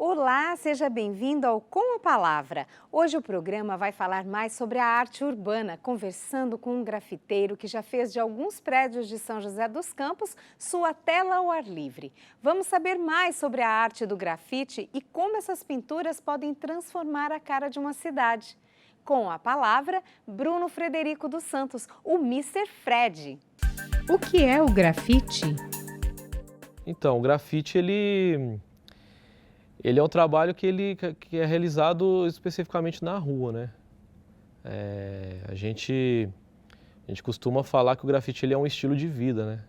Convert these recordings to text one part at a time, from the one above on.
Olá, seja bem-vindo ao Com a Palavra. Hoje o programa vai falar mais sobre a arte urbana, conversando com um grafiteiro que já fez de alguns prédios de São José dos Campos sua tela ao ar livre. Vamos saber mais sobre a arte do grafite e como essas pinturas podem transformar a cara de uma cidade. Com a palavra, Bruno Frederico dos Santos, o Mr. Fred. O que é o grafite? Então, o grafite, ele é um trabalho que é realizado especificamente na rua, né? A gente costuma falar que o grafite ele é um estilo de vida, né?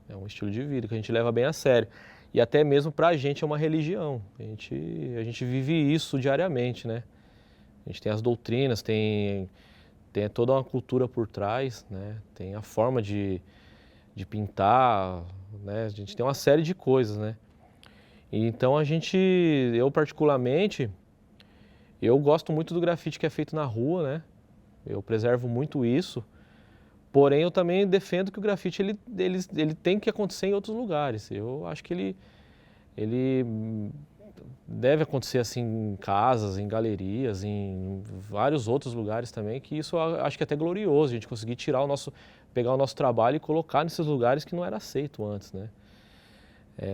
É um estilo de vida que a gente leva bem a sério. E até mesmo pra gente é uma religião. A gente vive isso diariamente, né? A gente tem as doutrinas, tem toda uma cultura por trás, né? Tem a forma de pintar, né? A gente tem uma série de coisas, né? Então eu particularmente, eu gosto muito do grafite que é feito na rua, né? Eu preservo muito isso, porém eu também defendo que o grafite ele tem que acontecer em outros lugares. Eu acho que ele deve acontecer assim em casas, em galerias, em vários outros lugares também, que isso eu acho que é até glorioso, a gente conseguir pegar o nosso trabalho e colocar nesses lugares que não era aceito antes, né?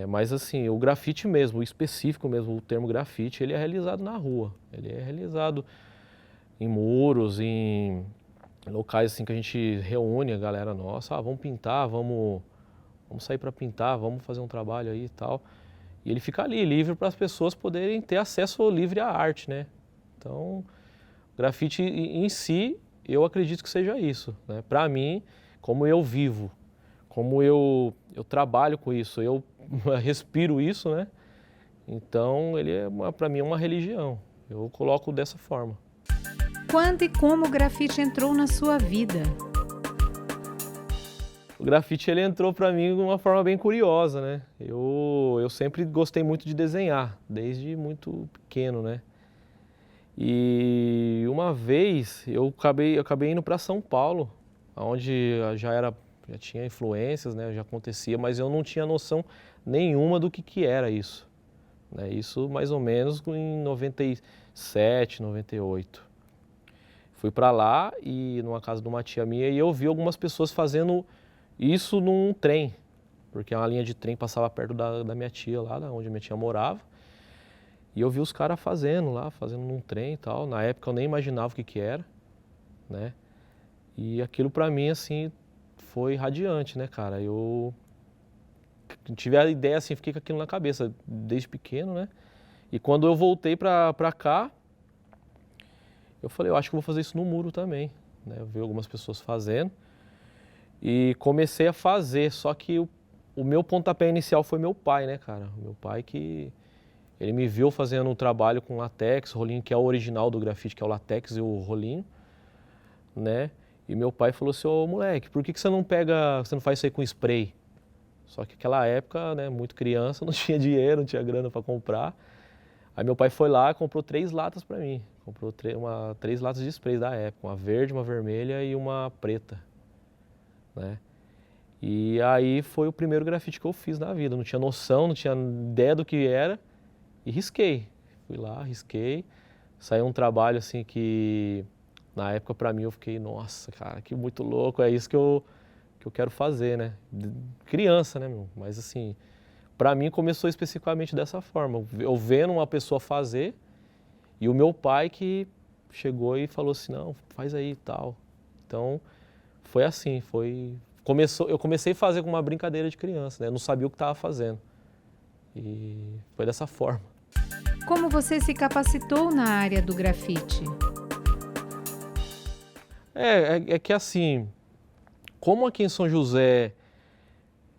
Mas assim, o grafite mesmo, o específico mesmo, o termo grafite, ele é realizado na rua. Ele é realizado em muros, em locais assim que a gente reúne a galera nossa. Vamos pintar, vamos sair para pintar, vamos fazer um trabalho aí e tal. E ele fica ali, livre para as pessoas poderem ter acesso livre à arte, né? Então, o grafite em si, eu acredito que seja isso, né? Para mim, como eu vivo, como eu trabalho com isso, eu respiro isso, né? Então, ele para mim é uma religião. Eu coloco dessa forma. Quando e como o grafite entrou na sua vida? O grafite ele entrou para mim de uma forma bem curiosa, né? Eu sempre gostei muito de desenhar, desde muito pequeno, né? E uma vez eu acabei indo para São Paulo, onde já tinha influências, né? Já acontecia, mas eu não tinha noção nenhuma do que era isso, né? Isso mais ou menos em 97, 98. Fui para lá e numa casa de uma tia minha e eu vi algumas pessoas fazendo isso num trem, porque uma linha de trem passava perto da minha tia lá, onde a minha tia morava. E eu vi os caras fazendo num trem e tal. Na época eu nem imaginava o que era, né? E aquilo pra mim, assim, foi radiante, né, cara? Eu tive a ideia, assim, fiquei com aquilo na cabeça desde pequeno, né? E quando eu voltei pra cá, eu falei, eu acho que eu vou fazer isso no muro também, né? Eu vi algumas pessoas fazendo e comecei a fazer, só que o meu pontapé inicial foi meu pai, né, cara? Meu pai que... Ele me viu fazendo um trabalho com latex, rolinho, que é o original do grafite, que é o latex e o rolinho, né? E meu pai falou assim, ô moleque, por que você não faz isso aí com spray? Só que naquela época, né, muito criança, não tinha dinheiro, não tinha grana para comprar. Aí meu pai foi lá e comprou 3 latas para mim. Comprou 3 latas de spray da época, uma verde, uma vermelha e uma preta, né? E aí foi o primeiro grafite que eu fiz na vida. Não tinha noção, não tinha ideia do que era. E risquei, fui lá, risquei, saiu um trabalho assim que na época pra mim eu fiquei, nossa cara, que muito louco, é isso que eu quero fazer, né? Criança, né, meu? Mas assim, pra mim começou especificamente dessa forma, eu vendo uma pessoa fazer e o meu pai que chegou e falou assim, não, faz aí e tal. Então, foi assim, eu comecei a fazer com uma brincadeira de criança, né? Eu não sabia o que estava fazendo e foi dessa forma. Como você se capacitou na área do grafite? É que assim, como aqui em São José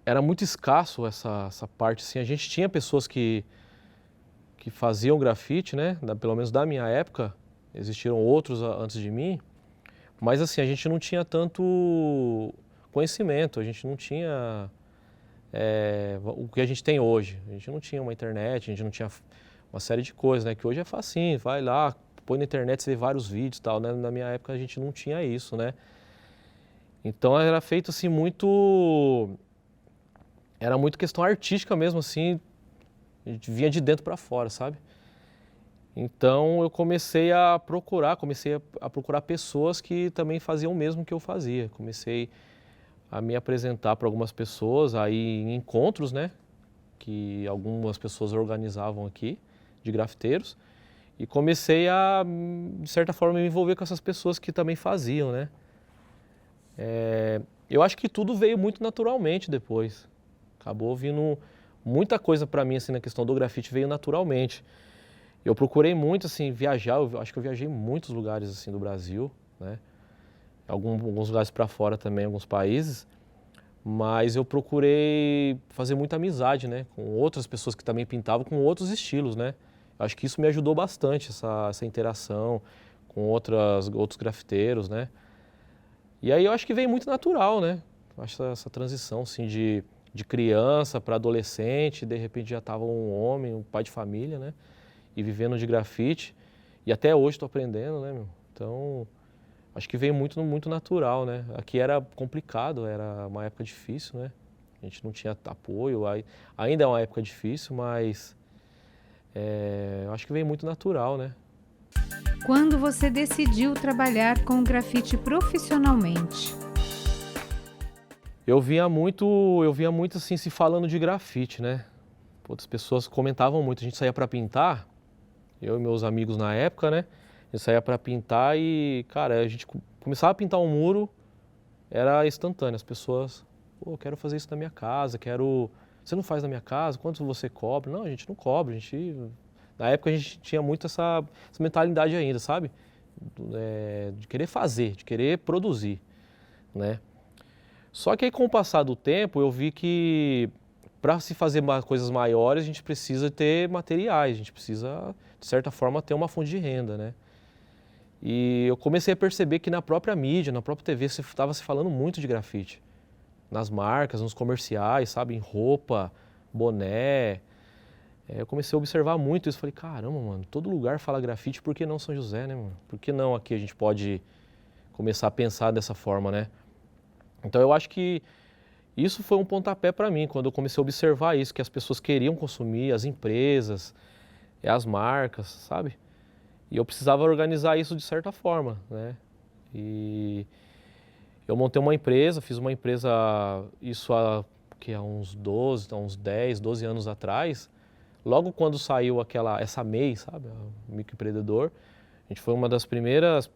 era muito escasso essa parte, assim, a gente tinha pessoas que faziam grafite, né, pelo menos da minha época, existiram outros antes de mim, mas assim, a gente não tinha tanto conhecimento, a gente não tinha o que a gente tem hoje, a gente não tinha uma internet, a gente não tinha uma série de coisas, né, que hoje é facinho, vai lá, põe na internet, você vê vários vídeos e tal, né, na minha época a gente não tinha isso, né. Então era feito assim era muito questão artística mesmo assim, vinha de dentro para fora, sabe? Então eu comecei a procurar pessoas que também faziam o mesmo que eu fazia. Comecei a me apresentar para algumas pessoas, aí em encontros, né, que algumas pessoas organizavam aqui, de grafiteiros, e comecei a, de certa forma, me envolver com essas pessoas que também faziam, né. Eu acho que tudo veio muito naturalmente depois. Acabou vindo muita coisa para mim, assim, na questão do grafite, veio naturalmente. Eu procurei muito, assim, viajar, eu acho que eu viajei em muitos lugares, assim, do Brasil, né, alguns lugares para fora também, alguns países, mas eu procurei fazer muita amizade, né, com outras pessoas que também pintavam com outros estilos, né. Acho que isso me ajudou bastante, essa interação com outros grafiteiros, né. E aí eu acho que veio muito natural, né, acho essa transição, assim, de criança para adolescente, de repente já estava um homem, um pai de família, né, e vivendo de grafite, e até hoje estou aprendendo, né, meu. Então, acho que veio muito natural, né. Aqui era complicado, era uma época difícil, né, a gente não tinha apoio, ainda é uma época difícil, mas acho que veio muito natural, né. Quando você decidiu trabalhar com grafite profissionalmente? Eu via muito assim se falando de grafite, né. Outras pessoas comentavam muito, a gente saía para pintar, eu e meus amigos na época, né, a gente saía para pintar e, cara, a gente começava a pintar um muro, era instantâneo, as pessoas, pô, eu quero fazer isso na minha casa, você não faz na minha casa, quanto você cobra? Não, a gente não cobra, na época a gente tinha muito essa mentalidade ainda, sabe? De querer fazer, de querer produzir, né? Só que aí com o passar do tempo eu vi que para se fazer coisas maiores a gente precisa ter materiais, a gente precisa, de certa forma, ter uma fonte de renda, né? E eu comecei a perceber que na própria mídia, na própria TV, estava se falando muito de grafite. Nas marcas, nos comerciais, sabe? Em roupa, boné. Eu comecei a observar muito isso. Falei, caramba, mano, todo lugar fala grafite, por que não São José, né, mano? Por que não aqui a gente pode começar a pensar dessa forma, né? Então eu acho que isso foi um pontapé para mim, quando eu comecei a observar isso, que as pessoas queriam consumir, as empresas, as marcas, sabe? E eu precisava organizar isso de certa forma, né? E eu montei uma empresa, fiz uma empresa, isso há uns 10, 12 anos atrás. Logo quando saiu essa MEI, sabe, o microempreendedor, a gente foi uma das primeiras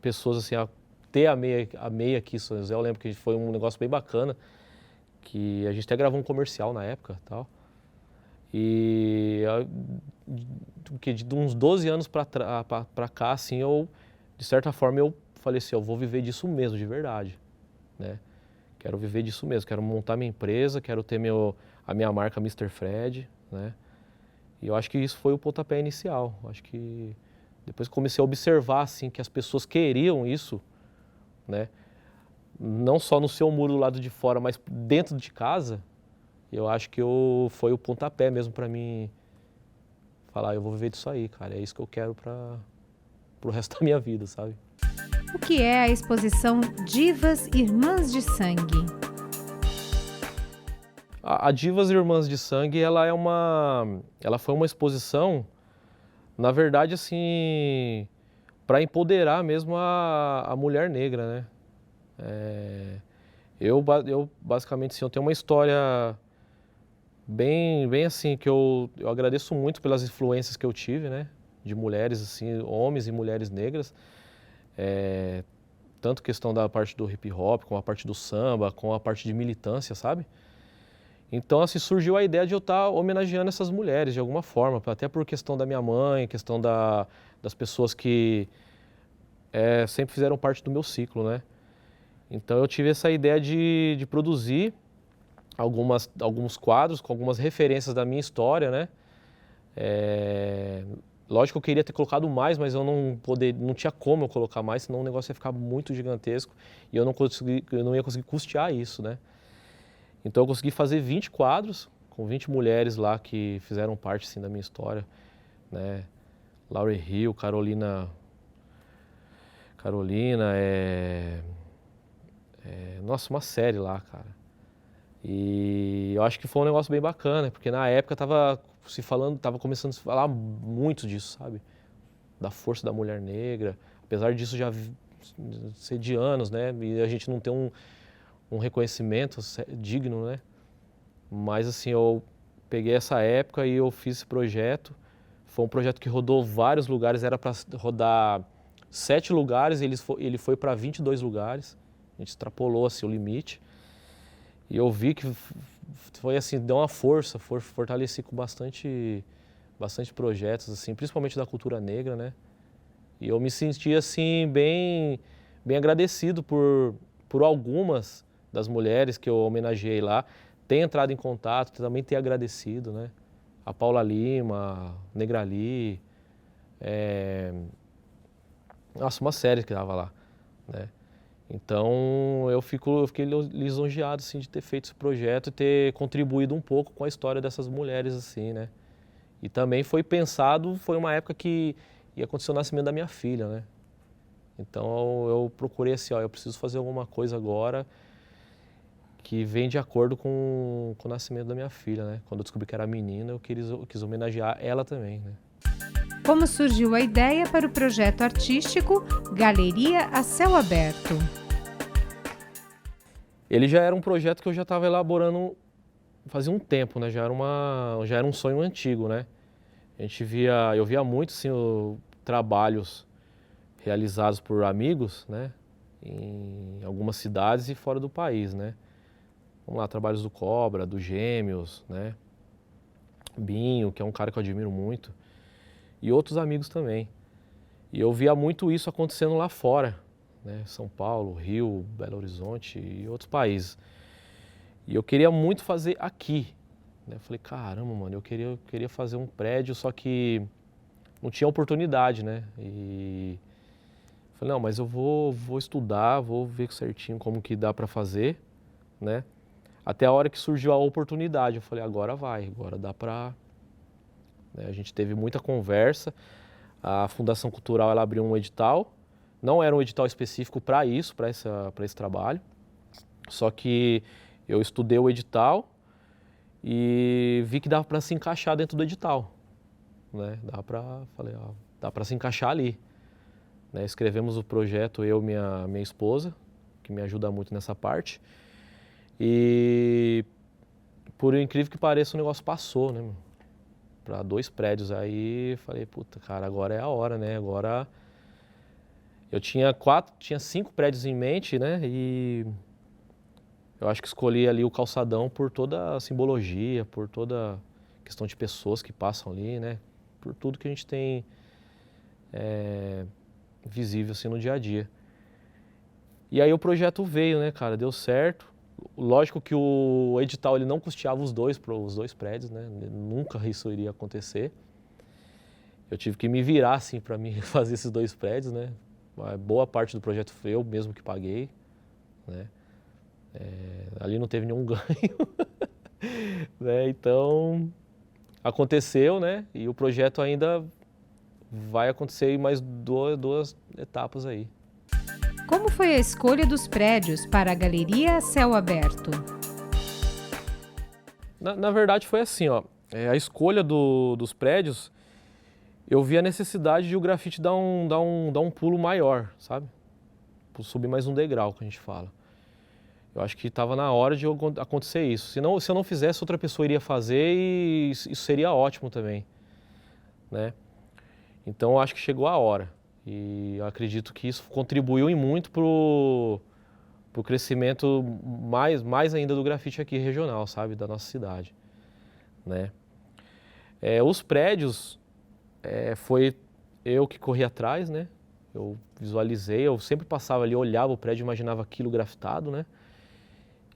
pessoas assim, a ter a MEI aqui em São José. Eu lembro que foi um negócio bem bacana, que a gente até gravou um comercial na época e tal. E de uns 12 anos para cá, assim, de certa forma, eu falei assim, eu vou viver disso mesmo, de verdade, né? Quero viver disso mesmo, quero montar minha empresa, quero ter a minha marca Mr. Fred, né? E eu acho que isso foi o pontapé inicial. Acho que depois que comecei a observar, assim, que as pessoas queriam isso, né? Não só no seu muro do lado de fora, mas dentro de casa, eu acho que foi o pontapé mesmo para mim falar, eu vou viver disso aí, cara, é isso que eu quero pro resto da minha vida, sabe? O que é a exposição Divas Irmãs de Sangue? A Divas Irmãs de Sangue, ela foi uma exposição, na verdade, assim, para empoderar mesmo a mulher negra, né? Eu basicamente, assim, eu tenho uma história bem assim, que eu agradeço muito pelas influências que eu tive, né? De mulheres, assim, homens e mulheres negras. Tanto questão da parte do hip hop, com a parte do samba, com a parte de militância, sabe? Então, assim, surgiu a ideia de eu estar homenageando essas mulheres de alguma forma, até por questão da minha mãe, questão das pessoas que sempre fizeram parte do meu ciclo, né? Então eu tive essa ideia de produzir alguns quadros com algumas referências da minha história, né? Lógico que eu queria ter colocado mais, mas eu não tinha como eu colocar mais, senão o negócio ia ficar muito gigantesco e eu não ia conseguir custear isso, né? Então eu consegui fazer 20 quadros com 20 mulheres lá que fizeram parte, assim, da minha história, né? Lauryn Hill, Carolina, nossa, uma série lá, cara. E eu acho que foi um negócio bem bacana, porque na época tava estava começando a se falar muito disso, sabe? Da força da mulher negra, apesar disso já ser de anos, né? E a gente não ter um reconhecimento digno, né? Mas assim, eu peguei essa época e eu fiz esse projeto. Foi um projeto que rodou vários lugares, era para rodar 7 lugares, ele foi para 22 lugares. A gente extrapolou assim, o limite. E eu vi que foi assim, deu uma força, fortaleci com bastante projetos, assim, principalmente da cultura negra, né? E eu me senti assim, bem agradecido por algumas das mulheres que eu homenageei lá, ter entrado em contato, também ter agradecido, né? A Paula Lima, Negrali, nossa, uma série que estava lá, né? Então eu fiquei lisonjeado assim, de ter feito esse projeto e ter contribuído um pouco com a história dessas mulheres, assim, né? E também foi uma época que ia acontecer o nascimento da minha filha, né? Então eu procurei assim, ó, eu preciso fazer alguma coisa agora que vem de acordo com o nascimento da minha filha, né? Quando eu descobri que era menina, eu quis homenagear ela também, né? Como surgiu a ideia para o projeto artístico Galeria a Céu Aberto? Ele já era um projeto que eu já estava elaborando fazia um tempo, né? Já era um sonho antigo, né? Eu via muito, assim, trabalhos realizados por amigos, né? Em algumas cidades e fora do país, né? Vamos lá, trabalhos do Cobra, do Gêmeos, né? Binho, que é um cara que eu admiro muito, e outros amigos também. E eu via muito isso acontecendo lá fora, né? São Paulo, Rio, Belo Horizonte e outros países. E eu queria muito fazer aqui, né? Eu falei, caramba, mano, eu queria fazer um prédio, só que não tinha oportunidade, né? E falei, não, mas eu vou estudar, vou ver certinho como que dá para fazer, né? Até a hora que surgiu a oportunidade, eu falei, agora dá para... Né? A gente teve muita conversa, a Fundação Cultural ela abriu um edital, não era um edital específico para isso, para esse trabalho, só que eu estudei o edital e vi que dava para se encaixar dentro do edital, né? Dá para se encaixar ali. Né? Escrevemos o projeto, eu e minha esposa, que me ajuda muito nessa parte. E por incrível que pareça, o negócio passou, né? Para 2 prédios. Aí falei, puta, cara, agora é a hora, né? Agora eu tinha 5 prédios em mente, né? E eu acho que escolhi ali o calçadão por toda a simbologia, por toda a questão de pessoas que passam ali, né? Por tudo que a gente tem visível assim no dia a dia. E aí o projeto veio, né, cara? Deu certo. Lógico que o edital ele não custeava os dois prédios, né? Nunca isso iria acontecer. Eu tive que me virar assim para mim fazer esses 2 prédios, né? Boa parte do projeto foi eu mesmo que paguei, né? Ali não teve nenhum ganho, né? Então aconteceu, né? E o projeto ainda vai acontecer em mais duas etapas aí. Como foi a escolha dos prédios para a Galeria a Céu Aberto? Na verdade foi assim, ó, a escolha dos prédios, eu vi a necessidade de o grafite dar um pulo maior, sabe? Subir mais um degrau, que a gente fala. Eu acho que estava na hora de acontecer isso. Se eu não fizesse, outra pessoa iria fazer e isso seria ótimo também, né? Então eu acho que chegou a hora. E eu acredito que isso contribuiu e muito para o crescimento mais ainda do grafite aqui regional, sabe? Da nossa cidade, né? Os prédios, foi eu que corri atrás, né? Eu visualizei, eu sempre passava ali, olhava o prédio, imaginava aquilo grafitado, né?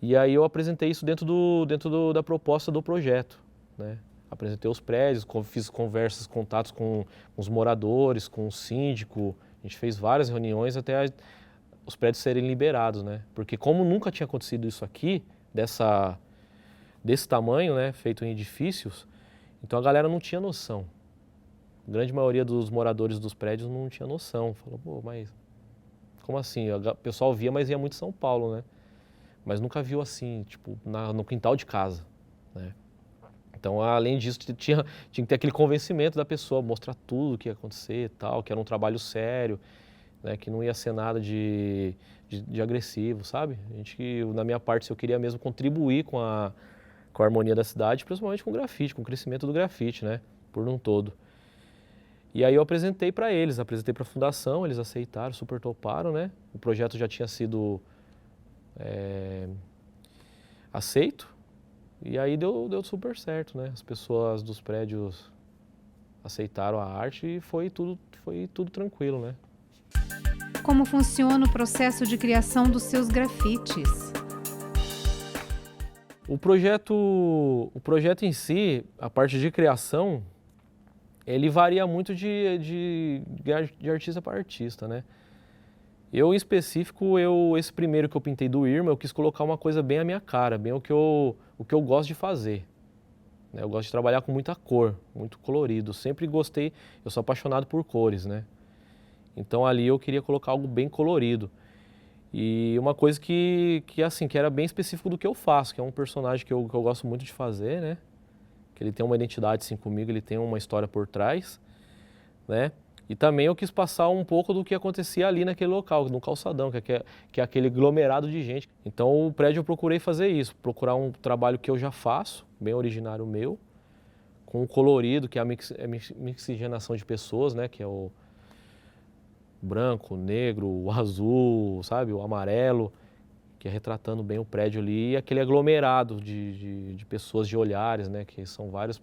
E aí eu apresentei isso dentro da proposta do projeto, né? Apresentei os prédios, fiz contatos com os moradores, com o síndico, a gente fez várias reuniões até os prédios serem liberados, né? Porque como nunca tinha acontecido isso aqui, desse tamanho, né, feito em edifícios, então a galera não tinha noção. A grande maioria dos moradores dos prédios não tinha noção. Falou, pô, mas como assim? O pessoal via, mas ia muito em São Paulo, né? Mas nunca viu assim, tipo, no quintal de casa, né? Então, além disso, tinha que ter aquele convencimento da pessoa, mostrar tudo o que ia acontecer e tal, que era um trabalho sério, né, que não ia ser nada de agressivo, sabe? Na minha parte, eu queria mesmo contribuir com a harmonia da cidade, principalmente com o grafite, com o crescimento do grafite, né, por um todo. E aí eu apresentei para eles, apresentei para a fundação, eles aceitaram, super toparam, né? O projeto já tinha sido aceito e aí deu super certo, né? As pessoas dos prédios aceitaram a arte e foi tudo tranquilo, né? Como funciona o processo de criação dos seus grafites? O projeto em si, a parte de criação, ele varia muito de artista para artista, né? Eu, em específico, esse primeiro que eu pintei do Irma, eu quis colocar uma coisa bem à minha cara, bem o que eu gosto de fazer. Né? Eu gosto de trabalhar com muita cor, muito colorido. Sempre gostei, eu sou apaixonado por cores, né? Então ali eu queria colocar algo bem colorido. E uma coisa que era bem específico do que eu faço, que é um personagem que eu gosto muito de fazer, né? Que ele tem uma identidade assim comigo, ele tem uma história por trás, né? E também eu quis passar um pouco do que acontecia ali naquele local, no calçadão, que é aquele aglomerado de gente. Então o prédio eu procurei fazer isso, procurar um trabalho que eu já faço, bem originário meu, com o colorido, que é a mixigenação de pessoas, né? Que é o branco, o negro, o azul, sabe? O amarelo, que é retratando bem o prédio ali, e aquele aglomerado de pessoas, de olhares, né? Que são vários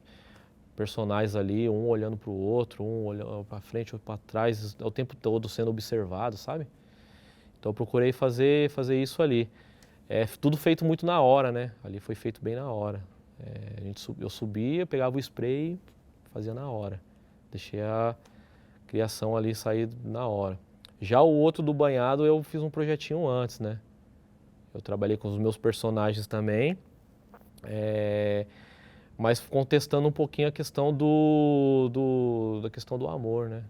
personagens ali, um olhando para o outro, um olhando para frente, outro para trás, o tempo todo sendo observado, sabe? Então eu procurei fazer isso ali. Tudo feito muito na hora, né? Ali foi feito bem na hora. Eu subia, pegava o spray e fazia na hora. Deixei a criação ali sair na hora. Já o outro do banhado eu fiz um projetinho antes, né? Eu trabalhei com os meus personagens também, mas contestando um pouquinho a questão da questão do amor, né?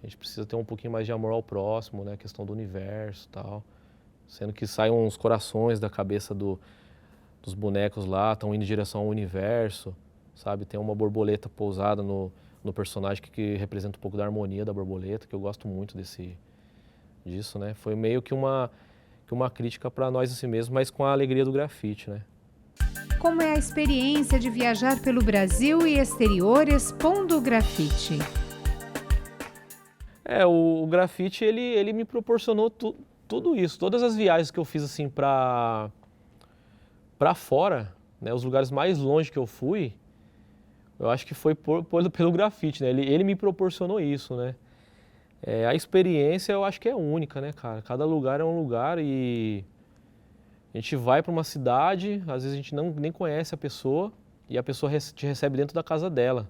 A gente precisa ter um pouquinho mais de amor ao próximo, né? A questão do universo e tal. Sendo que saem uns corações da cabeça dos bonecos lá, estão indo em direção ao universo, sabe? Tem uma borboleta pousada no personagem que representa um pouco da harmonia da borboleta, que eu gosto muito disso, né? Foi meio que uma crítica para nós assim mesmo, mas com a alegria do grafite, né? Como é a experiência de viajar pelo Brasil e exterior expondo o grafite? O grafite, ele me proporcionou tudo isso. Todas as viagens que eu fiz assim para fora, né, os lugares mais longe que eu fui, eu acho que foi pelo grafite, né? Ele me proporcionou isso, né? A experiência eu acho que é única, né, cara? Cada lugar é um lugar e a gente vai para uma cidade, às vezes a gente nem conhece a pessoa e a pessoa te recebe dentro da casa dela,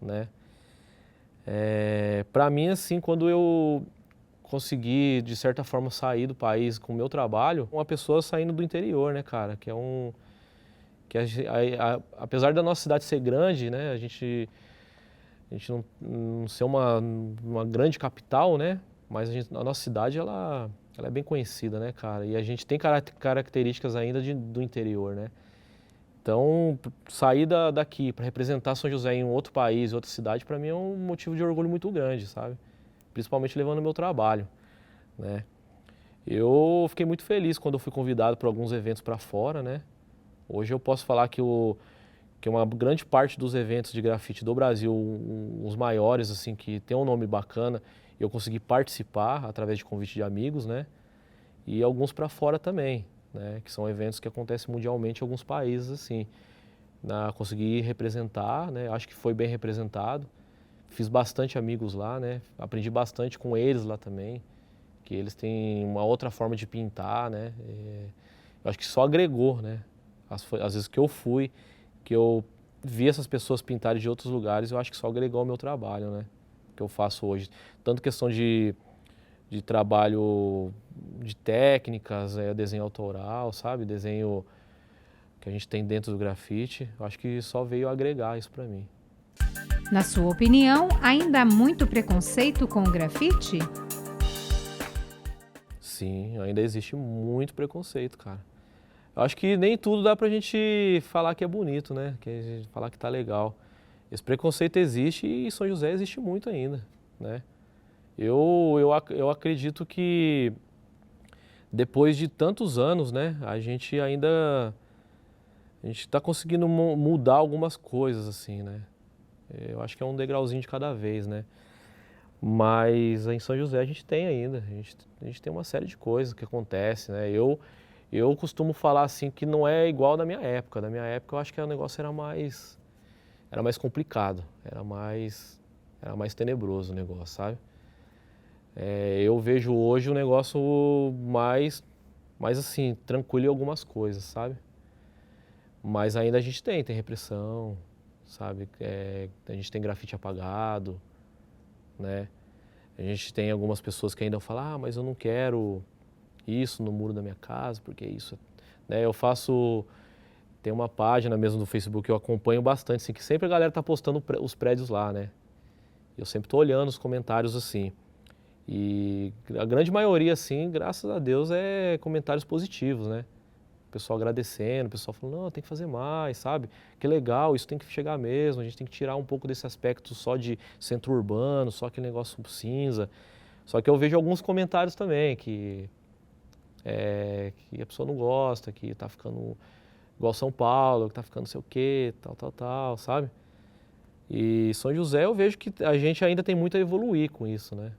né? Para mim, assim, quando eu consegui, de certa forma, sair do país com o meu trabalho, uma pessoa saindo do interior, né, cara? Apesar da nossa cidade ser grande, né, a gente não ser uma grande capital, né, mas a nossa cidade, ela é bem conhecida, né, cara? E a gente tem características ainda do interior, né? Então, sair daqui para representar São José em um outro país, outra cidade, para mim é um motivo de orgulho muito grande, sabe? Principalmente levando o meu trabalho, né? Eu fiquei muito feliz quando eu fui convidado para alguns eventos para fora, né? Hoje eu posso falar que uma grande parte dos eventos de grafite do Brasil, os maiores, assim, que tem um nome bacana, eu consegui participar através de convite de amigos, né? E alguns para fora também, né? Que são eventos que acontecem mundialmente em alguns países, assim. Consegui representar, né? Acho que foi bem representado. Fiz bastante amigos lá, né? Aprendi bastante com eles lá também, que eles têm uma outra forma de pintar, né? Eu acho que só agregou, né? Às vezes que eu fui, que eu vi essas pessoas pintarem de outros lugares, eu acho que só agregou ao meu trabalho, né? Que eu faço hoje. Tanto questão de trabalho de técnicas, desenho autoral, sabe? Desenho que a gente tem dentro do grafite, eu acho que só veio agregar isso para mim. Na sua opinião, ainda há muito preconceito com o grafite? Sim, ainda existe muito preconceito, cara. Eu acho que nem tudo dá pra gente falar que é bonito, né? Que a gente falar que tá legal. Esse preconceito existe e em São José existe muito ainda, né? Eu acredito que depois de tantos anos, né, a gente está conseguindo mudar algumas coisas, assim, né? Eu acho que é um degrauzinho de cada vez, né? Mas em São José a gente tem ainda, a gente tem uma série de coisas que acontecem, né? Eu costumo falar assim que não é igual da minha época. Da minha época eu acho que o negócio era mais complicado, era mais tenebroso o negócio, sabe? Eu vejo hoje o negócio mais assim, tranquilo em algumas coisas, sabe? Mas ainda a gente tem repressão, sabe? A gente tem grafite apagado, né? A gente tem algumas pessoas que ainda falam, mas eu não quero isso no muro da minha casa, porque isso, né? Tem uma página mesmo no Facebook que eu acompanho bastante, assim, que sempre a galera tá postando os prédios lá, né? Eu sempre tô olhando os comentários assim. E a grande maioria, assim, graças a Deus, é comentários positivos, né? O pessoal agradecendo, o pessoal falando, não, tem que fazer mais, sabe? Que legal, isso tem que chegar mesmo, a gente tem que tirar um pouco desse aspecto só de centro urbano, só aquele negócio cinza. Só que eu vejo alguns comentários também que a pessoa não gosta, que tá ficando igual São Paulo, que tá ficando não sei o quê, tal, sabe? E São José eu vejo que a gente ainda tem muito a evoluir com isso, né?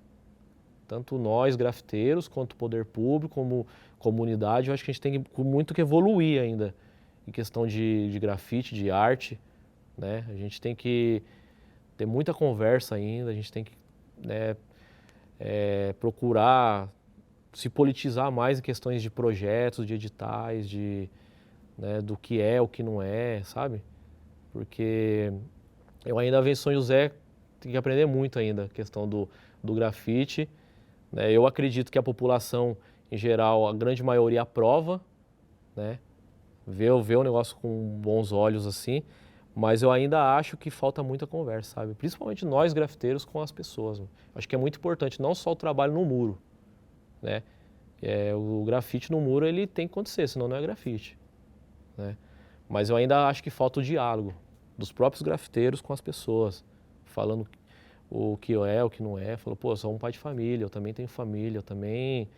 Tanto nós, grafiteiros, quanto o poder público, como comunidade, eu acho que a gente tem muito que evoluir ainda em questão de grafite, de arte, né? A gente tem que ter muita conversa ainda, a gente tem que, né, procurar se politizar mais em questões de projetos, de editais, né, do que é, o que não é, sabe? Porque eu ainda vejo São José, tem que aprender muito ainda a questão do grafite, né? Eu acredito que a população, em geral, a grande maioria aprova, né? Vê o negócio com bons olhos assim, mas eu ainda acho que falta muita conversa, sabe? Principalmente nós grafiteiros com as pessoas. Acho que é muito importante, não só o trabalho no muro, né? O grafite no muro ele tem que acontecer, senão não é grafite, né? Mas eu ainda acho que falta o diálogo dos próprios grafiteiros com as pessoas, falando o que é, o que não é. Falou, pô, eu sou um pai de família, eu também tenho família, eu também,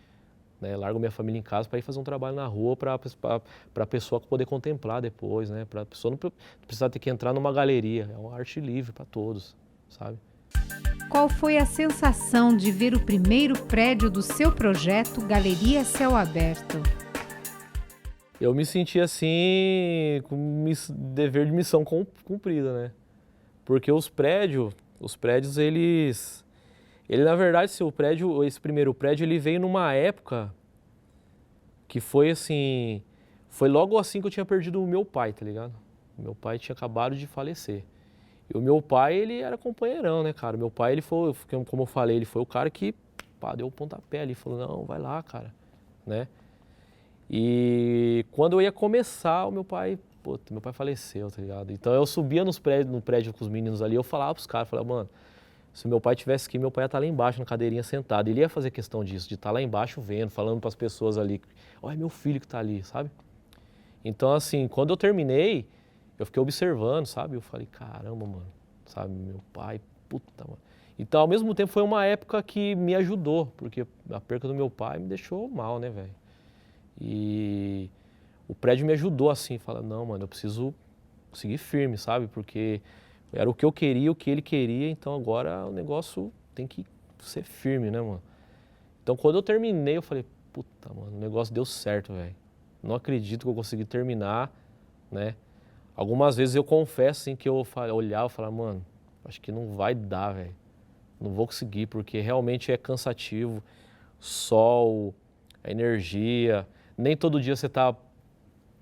né, largo minha família em casa para ir fazer um trabalho na rua para a pessoa poder contemplar depois, né? Para a pessoa não precisar ter que entrar numa galeria. É uma arte livre para todos, sabe? Qual foi a sensação de ver o primeiro prédio do seu projeto Galeria Céu Aberto? Eu me senti assim, com dever de missão cumprida, né? Porque os prédios, ele na verdade, esse primeiro prédio, ele veio numa época que foi assim, foi logo assim que eu tinha perdido o meu pai, tá ligado? Meu pai tinha acabado de falecer. E o meu pai, ele era companheirão, né, cara? Meu pai, ele foi, como eu falei, ele foi o cara que, pá, deu o pontapé ali, falou, não, vai lá, cara, né? E quando eu ia começar, meu pai faleceu, tá ligado? Então eu subia no prédio com os meninos ali, eu falava pros caras, falava, mano, se meu pai tivesse aqui, meu pai ia estar lá embaixo na cadeirinha sentado. Ele ia fazer questão disso, de estar lá embaixo vendo, falando para as pessoas ali, olha, é meu filho que tá ali, sabe? Então, assim, quando eu terminei, eu fiquei observando, sabe? Eu falei, caramba, mano, sabe? Meu pai, puta, mano. Então, ao mesmo tempo, foi uma época que me ajudou, porque a perca do meu pai me deixou mal, né, velho? E o prédio me ajudou, assim, falar, não, mano, eu preciso seguir firme, sabe? Porque era o que eu queria, o que ele queria, então agora o negócio tem que ser firme, né, mano? Então, quando eu terminei, eu falei, puta, mano, o negócio deu certo, velho. Não acredito que eu consegui terminar, né? Algumas vezes eu confesso, assim, que eu olhava e falava, mano, acho que não vai dar, velho. Não vou conseguir, porque realmente é cansativo. Sol, a energia. Nem todo dia você tá,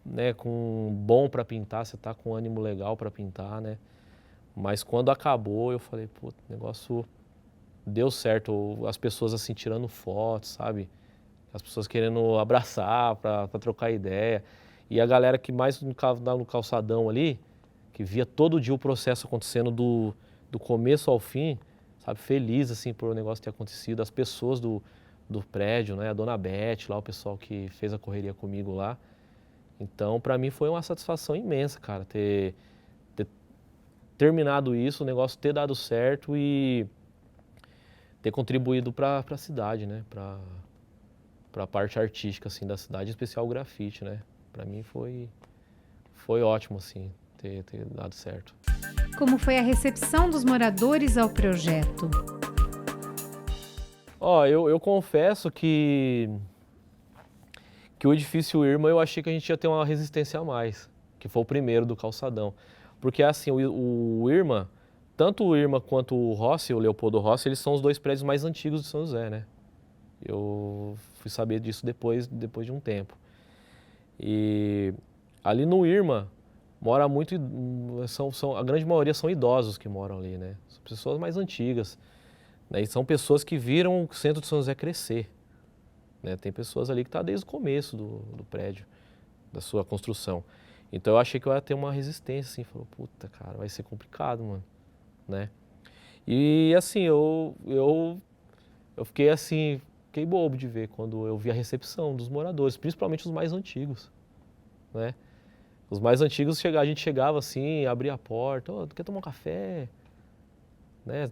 né, com bom para pintar, você tá com ânimo legal para pintar, né? Mas quando acabou, eu falei, pô, o negócio deu certo. As pessoas assim tirando fotos, sabe? As pessoas querendo abraçar para trocar ideia. E a galera que mais no calçadão ali, que via todo dia o processo acontecendo do começo ao fim, sabe? Feliz assim por o negócio ter acontecido. As pessoas do prédio, né? A dona Beth lá, o pessoal que fez a correria comigo lá. Então, para mim foi uma satisfação imensa, cara, ter terminado isso, o negócio ter dado certo e ter contribuído para a cidade, né? Para a parte artística assim da cidade, em especial o grafite, né? Para mim foi ótimo assim ter dado certo. Como foi a recepção dos moradores ao projeto? Ó, eu confesso que o edifício Irma eu achei que a gente ia ter uma resistência a mais, que foi o primeiro do calçadão. Porque assim, o Irma, tanto o Irma quanto o Rossi, o Leopoldo Rossi, eles são os dois prédios mais antigos de São José, né? Eu fui saber disso depois de um tempo. E ali no Irma mora muito, a grande maioria são idosos que moram ali, né? São pessoas mais antigas, né? E são pessoas que viram o centro de São José crescer, né? Tem pessoas ali que estão desde o começo do prédio, da sua construção. Então eu achei que eu ia ter uma resistência, assim, falou, puta, cara, vai ser complicado, mano, né? E assim, eu fiquei assim, fiquei bobo de ver quando eu vi a recepção dos moradores, principalmente os mais antigos, né? Os mais antigos, a gente chegava assim, abria a porta, oh, quer tomar um café? Né?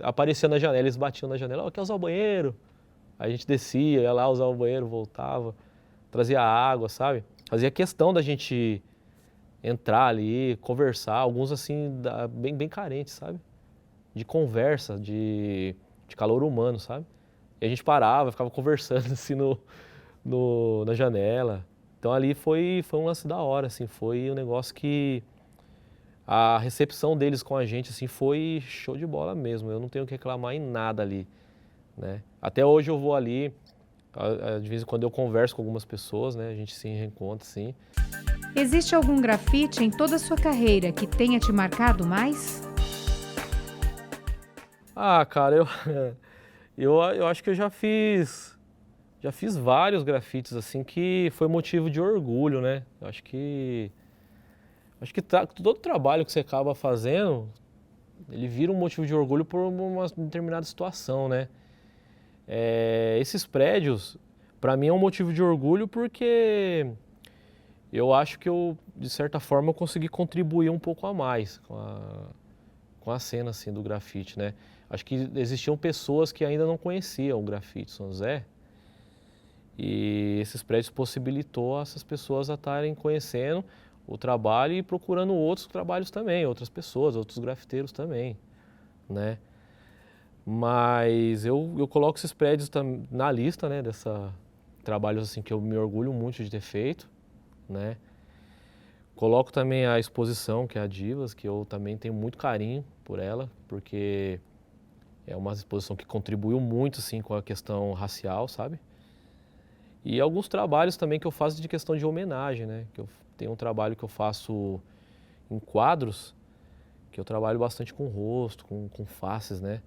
Aparecia na janela, eles batiam na janela, oh, quer usar o banheiro? Aí a gente descia, ia lá usar o banheiro, voltava, trazia água, sabe? Fazia questão da gente entrar ali, conversar, alguns assim, bem carentes, sabe? De conversa, de calor humano, sabe? E a gente parava, ficava conversando assim na janela. Então ali foi um lance da hora, assim, foi um negócio que a recepção deles com a gente, assim, foi show de bola mesmo. Eu não tenho o que reclamar em nada ali, né? Até hoje eu vou ali, de vez em quando eu converso com algumas pessoas, né? A gente se reencontra, sim. Existe algum grafite em toda a sua carreira que tenha te marcado mais? Ah, cara, eu acho que eu já fiz vários grafites, assim, que foi motivo de orgulho, né? Eu acho que todo trabalho que você acaba fazendo, ele vira um motivo de orgulho por uma determinada situação, né? Esses prédios, para mim é um motivo de orgulho porque eu acho que de certa forma, eu consegui contribuir um pouco a mais com a cena, assim, do grafite, né? Acho que existiam pessoas que ainda não conheciam o grafite São José e esses prédios possibilitou essas pessoas a estarem conhecendo o trabalho e procurando outros trabalhos também, outras pessoas, outros grafiteiros também, né? Mas eu coloco esses prédios na lista, né, trabalhos assim que eu me orgulho muito de ter feito, né? Coloco também a exposição, que é a Divas, que eu também tenho muito carinho por ela, porque é uma exposição que contribuiu muito assim com a questão racial, sabe? E alguns trabalhos também que eu faço de questão de homenagem, né? Que eu tenho um trabalho que eu faço em quadros, que eu trabalho bastante com rosto, com faces, né?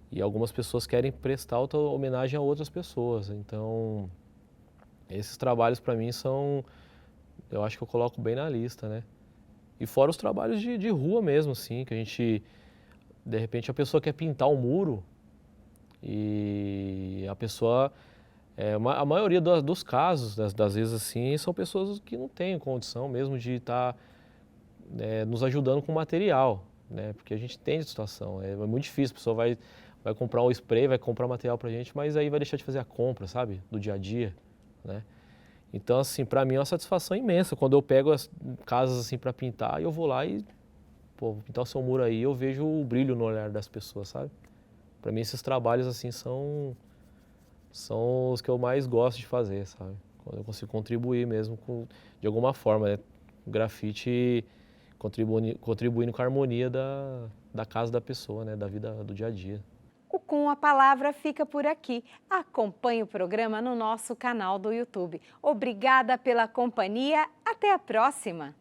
E algumas pessoas querem prestar outra homenagem a outras pessoas. Então, esses trabalhos para mim eu acho que eu coloco bem na lista, né? E fora os trabalhos de rua mesmo, assim, que a gente, de repente a pessoa quer pintar um muro e a pessoa, a maioria dos casos, das vezes assim, são pessoas que não têm condição mesmo de estar nos ajudando com material, né? Porque a gente tem a situação, é muito difícil, a pessoa vai comprar um spray, vai comprar material pra gente, mas aí vai deixar de fazer a compra, sabe? Do dia a dia, né? Então, assim, pra mim é uma satisfação imensa quando eu pego as casas assim pra pintar e eu vou lá e, pô, vou pintar o seu muro aí, eu vejo o brilho no olhar das pessoas, sabe? Pra mim esses trabalhos assim são os que eu mais gosto de fazer, sabe? Quando eu consigo contribuir mesmo de alguma forma, né? O grafite contribuindo com a harmonia da casa da pessoa, né? Da vida do dia a dia. O Com a Palavra fica por aqui. Acompanhe o programa no nosso canal do YouTube. Obrigada pela companhia. Até a próxima!